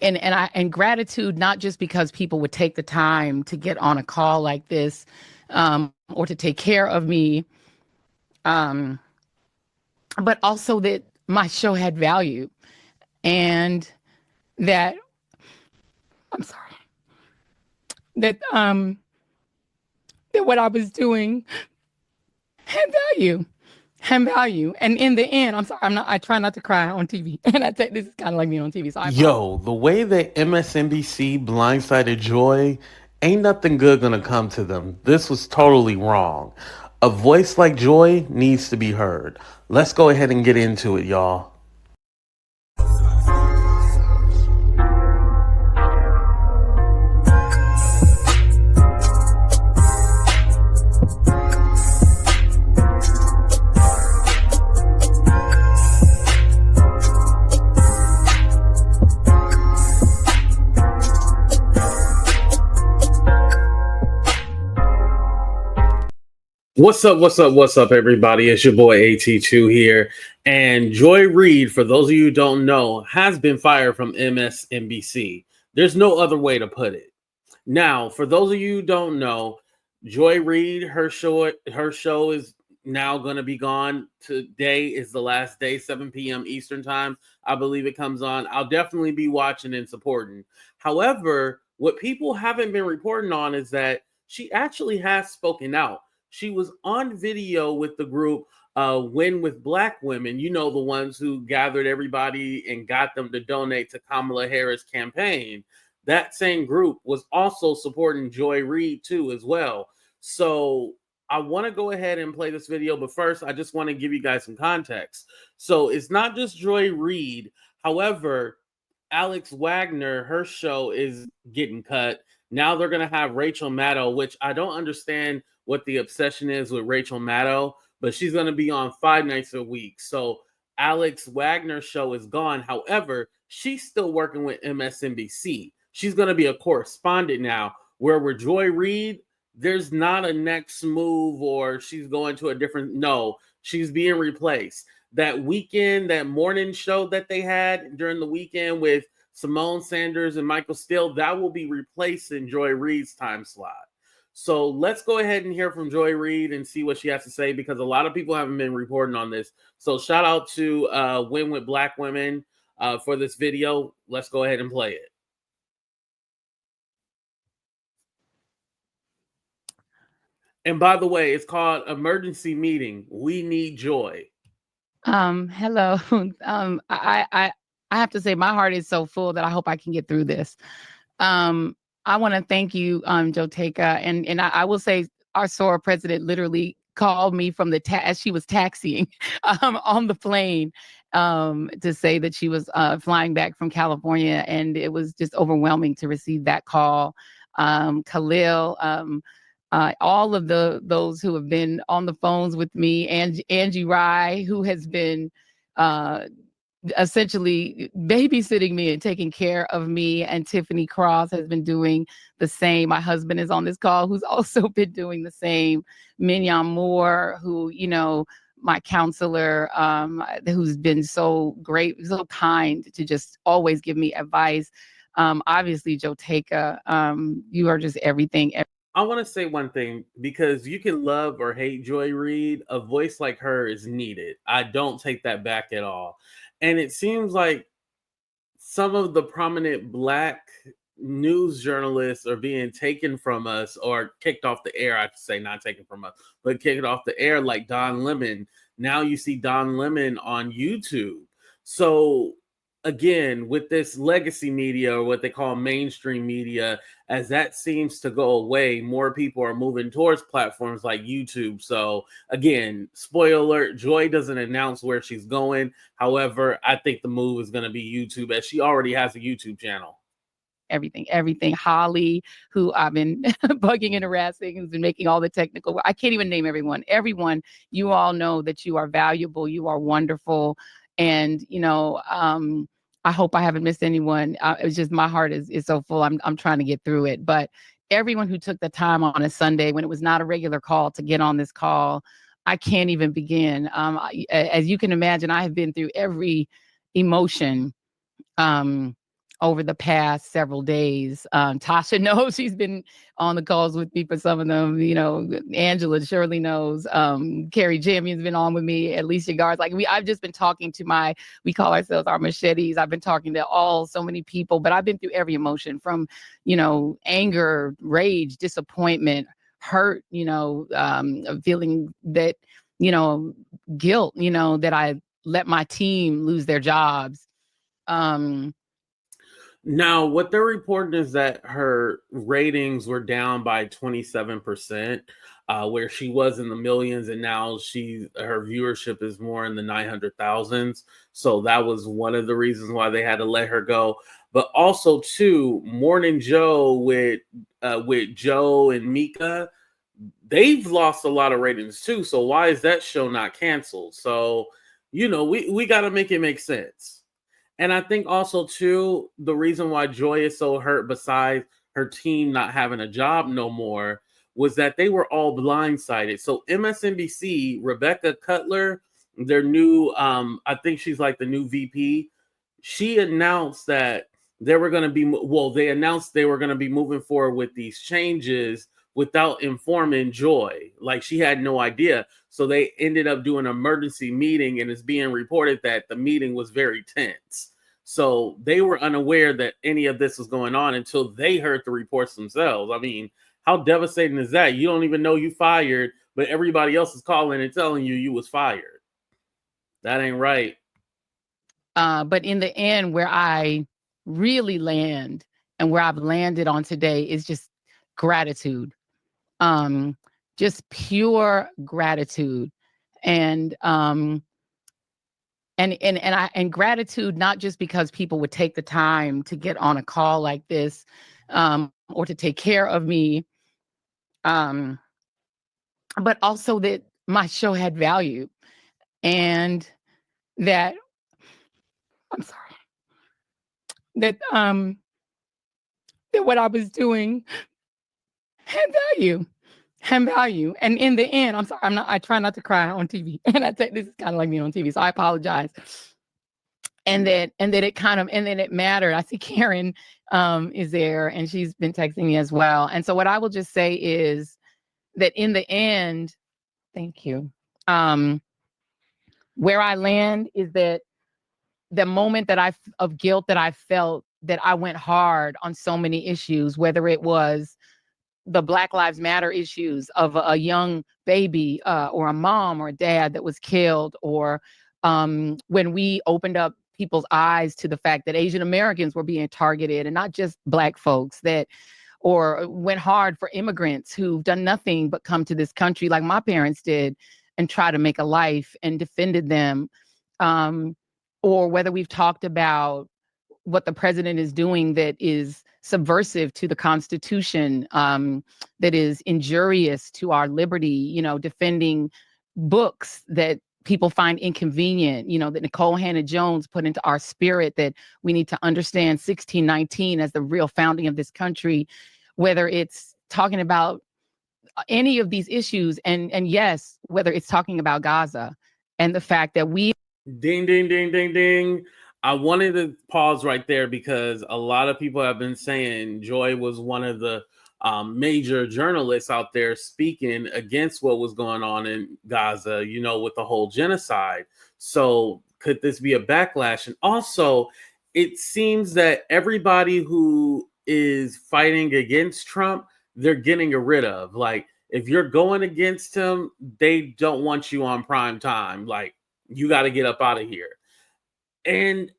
and gratitude, not just because people would take the time to get on a call like this, or to take care of me, but also that my show had value, and that, I'm sorry, that what I was doing had value. And in the end, I'm sorry, I try not to cry on TV. And this is kind of like me on TV. So Yo, the way that MSNBC blindsided Joy, ain't nothing good gonna come to them. This was totally wrong. A voice like Joy needs to be heard. Let's go ahead and get into it, y'all. What's up, everybody? It's your boy AT2 here. And Joy Reid, for those of you who don't know, has been fired from MSNBC. There's no other way to put it. Now, for those of you who don't know, Joy Reid, her show is now going to be gone. Today is the last day, 7 p.m. Eastern time. I believe it comes on. I'll definitely be watching and supporting. However, what people haven't been reporting on is that she actually has spoken out. She was on video with the group Win with Black Women, you know, the ones who gathered everybody and got them to donate to Kamala Harris' campaign. That same group was also supporting Joy Reid too as well. So I want to go ahead and play this video, but first I just want to give you guys some context. So it's not just Joy Reid. However, Alex Wagner, her show is getting cut. Now they're going to have Rachel Maddow, which I don't understand what the obsession is with Rachel Maddow, but she's going to be on 5 nights a week. So Alex Wagner's show is gone. However, she's still working with MSNBC. She's going to be a correspondent now, where with Joy Reid, there's not a next move or she's going to a different, no, she's being replaced. That weekend, that morning show that they had during the weekend with Simone Sanders and Michael Steele, that will be replacing Joy Reid's time slot. So let's go ahead and hear from Joy Reid and see what she has to say, because a lot of people haven't been reporting on this. So shout out to Win with Black Women for this video. Let's go ahead and play it. And by the way, it's called Emergency Meeting. We Need Joy. Hello. I have to say my heart is so full that I hope I can get through this. I want to thank you, Joteka, and I will say our SOAR president literally called me from as she was taxiing on the plane to say that she was flying back from California, and it was just overwhelming to receive that call. Khalil, all of those who have been on the phones with me, and Angie Rye, who has been essentially babysitting me and taking care of me, and Tiffany Cross has been doing the same. My husband is on this call, who's also been doing the same. Mignon Moore, who, you know, my counselor, who's been so great, so kind to just always give me advice. Obviously, Joteka, you are just everything. I want to say one thing, because you can love or hate Joy Reid. A voice like her is needed. I don't take that back at all. And it seems like some of the prominent Black news journalists are being taken from us, or kicked off the air. I should say, not taken from us, but kicked off the air, like Don Lemon. Now you see Don Lemon on YouTube. So again, with this legacy media, or what they call mainstream media, as that seems to go away, more people are moving towards platforms like YouTube. So again, spoiler alert, Joy doesn't announce where she's going. However, I think the move is going to be YouTube, as she already has a YouTube channel. Everything. Holly, who I've been bugging and harassing, who's been making all the technical work. I can't even name everyone. Everyone, you all know that you are valuable, you are wonderful. And, you know, I hope I haven't missed anyone. It's just, my heart is so full. I'm trying to get through it. But everyone who took the time on a Sunday, when it was not a regular call, to get on this call, I can't even begin. As you can imagine, I have been through every emotion over the past several days. Tasha knows, she's been on the calls with me for some of them. You know, Angela surely knows. Carrie Jammy's been on with me. Alicia Garza. Like I've just been talking to we call ourselves our machetes. I've been talking to so many people, but I've been through every emotion from, you know, anger, rage, disappointment, hurt, you know, feeling that, you know, guilt, you know, that I let my team lose their jobs. Now, what they're reporting is that her ratings were down by 27%, where she was in the millions, and now her viewership is more in the 900,000s. So that was one of the reasons why they had to let her go. But also, too, Morning Joe with Joe and Mika, they've lost a lot of ratings too. So why is that show not canceled? So, you know, we got to make it make sense. And I think also, too, the reason why Joy is so hurt, besides her team not having a job no more, was that they were all blindsided. So MSNBC, Rebecca Cutler, their new, I think she's like the new VP, she announced that they announced they were going to be moving forward with these changes without informing Joy. Like, she had no idea. So they ended up doing an emergency meeting, and it's being reported that the meeting was very tense. So they were unaware that any of this was going on until they heard the reports themselves. I mean, how devastating is that? You don't even know you fired, but everybody else is calling and telling you was fired. That ain't right. But in the end, where I really land and where I've landed on today is just gratitude. Just pure gratitude. And gratitude, not just because people would take the time to get on a call like this, or to take care of me, but also that my show had value, and that I'm sorry, that that what I was doing had value. And in the end, I'm sorry, I try not to cry on TV. And this is kind of like me on TV, so I apologize. And then it mattered. I see Karen is there, and she's been texting me as well. And so what I will just say is that in the end, thank you. Where I land is that the moment of guilt that I felt, that I went hard on so many issues, whether it was the Black Lives Matter issues of a young baby, or a mom or a dad that was killed, or when we opened up people's eyes to the fact that Asian Americans were being targeted, and not just Black folks, or went hard for immigrants who've done nothing but come to this country like my parents did and try to make a life and defended them. Or whether we've talked about what the president is doing that is subversive to the Constitution, that is injurious to our liberty, you know, defending books that people find inconvenient, you know, that Nicole Hannah-Jones put into our spirit, that we need to understand 1619 as the real founding of this country, whether it's talking about any of these issues, and yes, whether it's talking about Gaza and the fact that we... Ding, ding, ding, ding, ding. I wanted to pause right there because a lot of people have been saying Joy was one of the major journalists out there speaking against what was going on in Gaza, you know, with the whole genocide. So could this be a backlash? And also, it seems that everybody who is fighting against Trump, they're getting rid of. Like, if you're going against him, they don't want you on prime time. Like, you got to get up out of here. And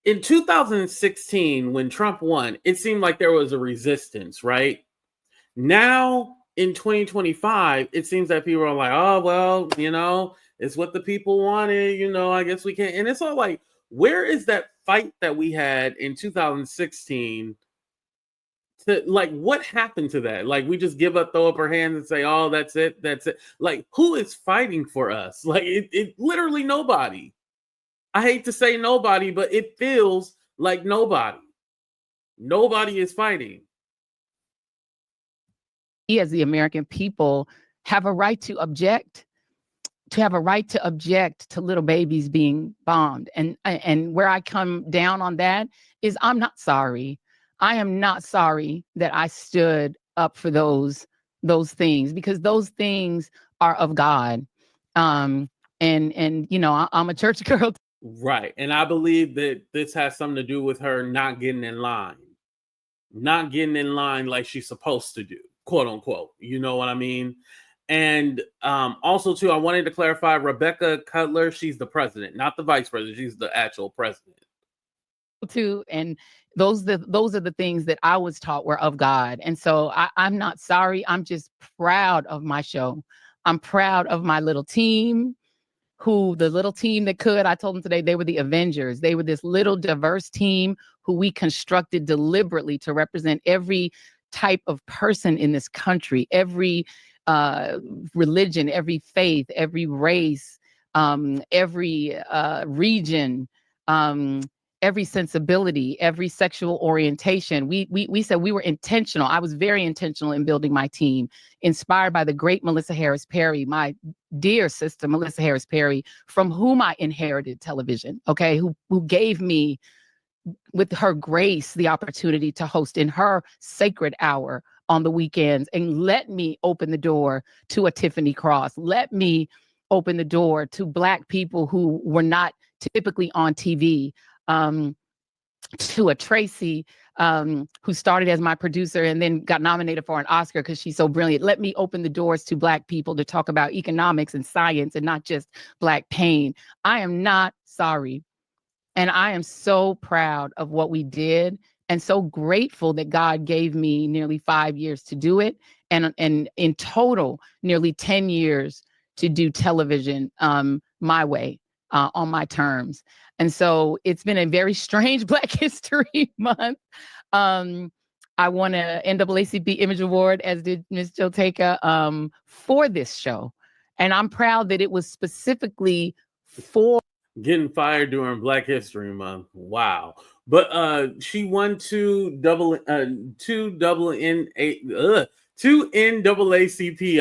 in 2016, when Trump won, it seemed like there was a resistance, right? Now, in 2025, it seems that people are like, oh, well, you know, it's what the people wanted, you know, I guess we can't. And it's all like, where is that fight that we had in 2016? Like, what happened to that? Like, we just give up, throw up our hands and say, oh, that's it. Like, who is fighting for us? Like, it literally nobody. I hate to say nobody, but it feels like nobody. Nobody is fighting. We as the American people have a right to object to have a right to object to little babies being bombed. And where I come down on that is I'm not sorry. I am not sorry that I stood up for those things, because those things are of God. And you know, I'm a church girl. Right. And I believe that this has something to do with her not getting in line. Not getting in line like she's supposed to do, quote unquote. You know what I mean? And also, too, I wanted to clarify Rebecca Cutler, she's the president, not the vice president. She's the actual president. Too, and those are the things that I was taught were of God. And so I'm not sorry. I'm just proud of my show. I'm proud of my little team. The little team that could, I told them today, they were the Avengers. They were this little diverse team who we constructed deliberately to represent every type of person in this country, every religion, every faith, every race, every region, every sensibility, every sexual orientation. We said we were intentional. I was very intentional in building my team, inspired by the great Melissa Harris Perry, my dear sister, Melissa Harris Perry, from whom I inherited television, okay, who gave me, with her grace, the opportunity to host in her sacred hour on the weekends, and let me open the door to a Tiffany Cross. Let me open the door to Black people who were not typically on TV. To a Tracy, who started as my producer and then got nominated for an Oscar because she's so brilliant. Let me open the doors to Black people to talk about economics and science and not just Black pain. I am not sorry. And I am so proud of what we did, and so grateful that God gave me nearly 5 years to do it. And in total, nearly 10 years to do television my way, on my terms. And so it's been a very strange Black History Month. I won a NAACP Image Award, as did Ms. Joteka, for this show. And I'm proud that it was specifically for Getting fired during Black History Month. Wow. But she won two NAACP.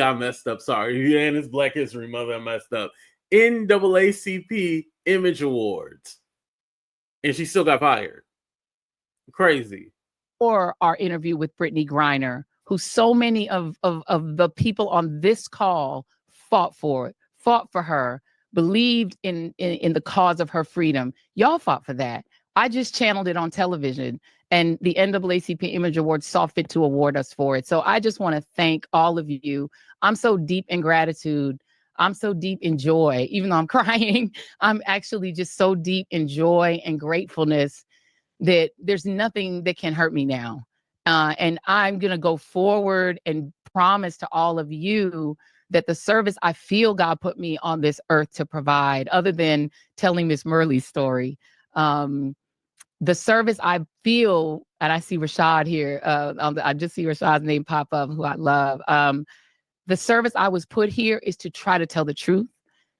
I messed up. Sorry. And it's Black History Month. I messed up. NAACP Image Awards. And she still got fired. Crazy. Or our interview with Brittany Griner, who so many of the people on this call fought for her, believed in the cause of her freedom. Y'all fought for that. I just channeled it on television, and the NAACP Image Awards saw fit to award us for it. So I just want to thank all of you. I'm so deep in gratitude. I'm so deep in joy, even though I'm crying. I'm actually just so deep in joy and gratefulness that there's nothing that can hurt me now. And I'm going to go forward and promise to all of you that the service I feel God put me on this earth to provide, other than telling Miss Murley's story, the service I feel, and I see Rashad here, I just see Rashad's name pop up, who I love. The service I was put here is to try to tell the truth,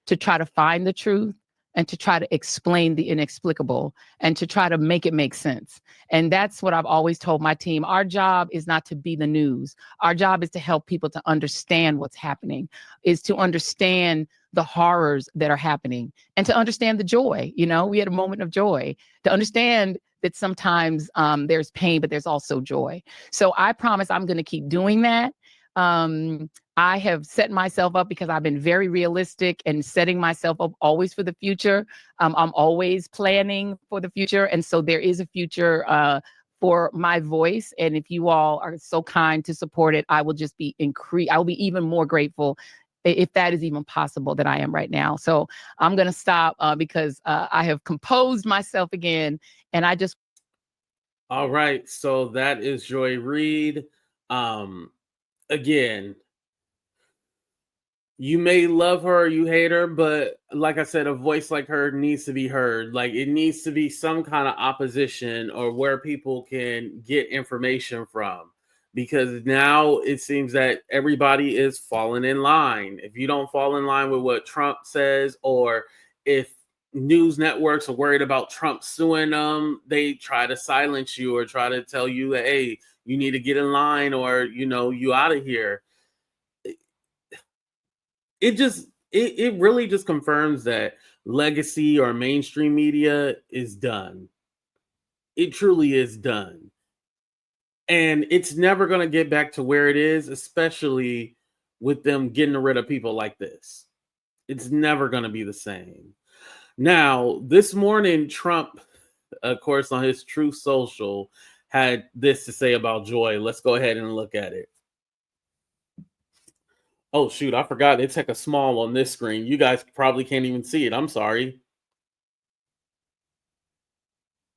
to try to find the truth, and to try to explain the inexplicable, and to try to make it make sense. And that's what I've always told my team. Our job is not to be the news. Our job is to help people to understand what's happening, is to understand the horrors that are happening, and to understand the joy. You know, we had a moment of joy, to understand that sometimes there's pain, but there's also joy. So I promise I'm going to keep doing that. I have set myself up, because I've been very realistic and setting myself up always for the future. I'm always planning for the future. And so there is a future for my voice. And if you all are so kind to support it, I will just be I will be even more grateful, if that is even possible, than I am right now. So I'm going to stop because I have composed myself again. And I just. All right. So that is Joy Reid. Again, you may love her or you hate her, but like I said, a voice like her needs to be heard. Like, it needs to be some kind of opposition, or where people can get information from, because now it seems that everybody is falling in line. If you don't fall in line with what Trump says, or if news networks are worried about Trump suing them, they try to silence you or try to tell you that, hey, you need to get in line, or, you know, you out of here. it really just confirms that legacy or mainstream media is done. It truly is done. And it's never going to get back to where it is, especially with them getting rid of people like this. It's never going to be the same. Now, this morning, Trump, of course, on his Truth Social, had this to say about Joy. Let's go ahead and look at it. Oh, shoot, I forgot. It's like a small on this screen. You guys probably can't even see it. I'm sorry.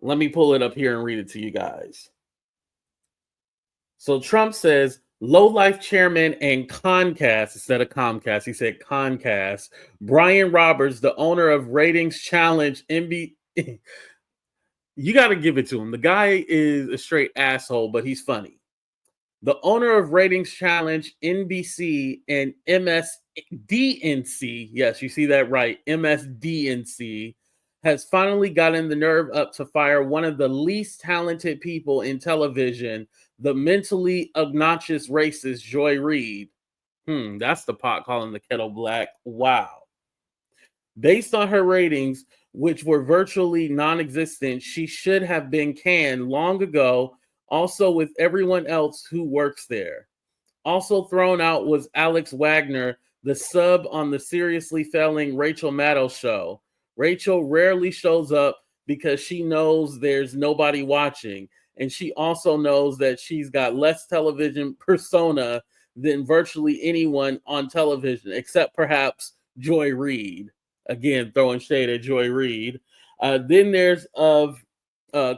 Let me pull it up here and read it to you guys. So Trump says, low-life chairman and Comcast, instead of Comcast, he said Comcast, Brian Roberts, the owner of Ratings Challenge NBC. You got to give it to him. The guy is a straight asshole, but he's funny. The owner of Ratings Challenge, NBC, and MSDNC, yes, you see that right, MSDNC, has finally gotten the nerve up to fire one of the least talented people in television, the mentally obnoxious racist Joy Reid. That's the pot calling the kettle black. Wow. Based on her ratings, which were virtually non-existent, she should have been canned long ago, also with everyone else who works there. Also thrown out was Alex Wagner, the sub on the seriously failing Rachel Maddow show. Rachel rarely shows up because she knows there's nobody watching, and she also knows that she's got less television persona than virtually anyone on television, except perhaps Joy Reid. Again, throwing shade at Joy Reid. Then there's, of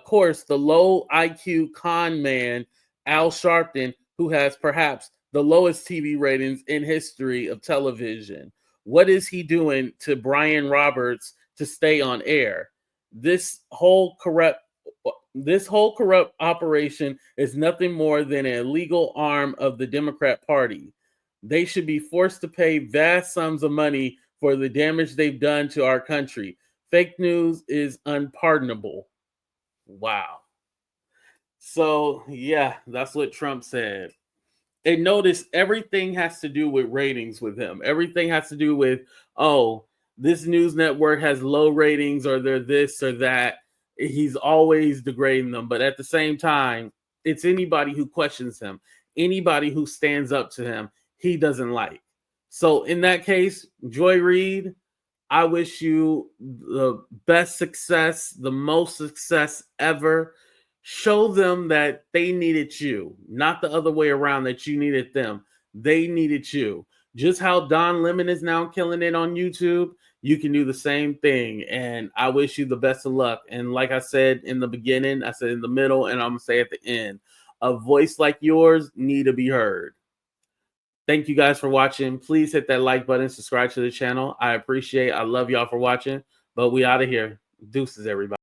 course, the low IQ con man, Al Sharpton, who has perhaps the lowest TV ratings in history of television. What is he doing to Brian Roberts to stay on air? This whole corrupt operation is nothing more than an illegal arm of the Democrat Party. They should be forced to pay vast sums of money for the damage they've done to our country. Fake news is unpardonable. Wow. So, yeah, that's what Trump said. And notice everything has to do with ratings with him. Everything has to do with, oh, this news network has low ratings or they're this or that. He's always degrading them. But at the same time, it's anybody who questions him, anybody who stands up to him, he doesn't like. So in that case, Joy Reid, I wish you the best success, the most success ever. Show them that they needed you, not the other way around, that you needed them. They needed you. Just how Don Lemon is now killing it on YouTube, you can do the same thing. And I wish you the best of luck. And like I said in the beginning, I said in the middle, and I'm going to say at the end, a voice like yours need to be heard. Thank you guys for watching. Please hit that like button, subscribe to the channel. I love y'all for watching, but we out of here. Deuces, everybody.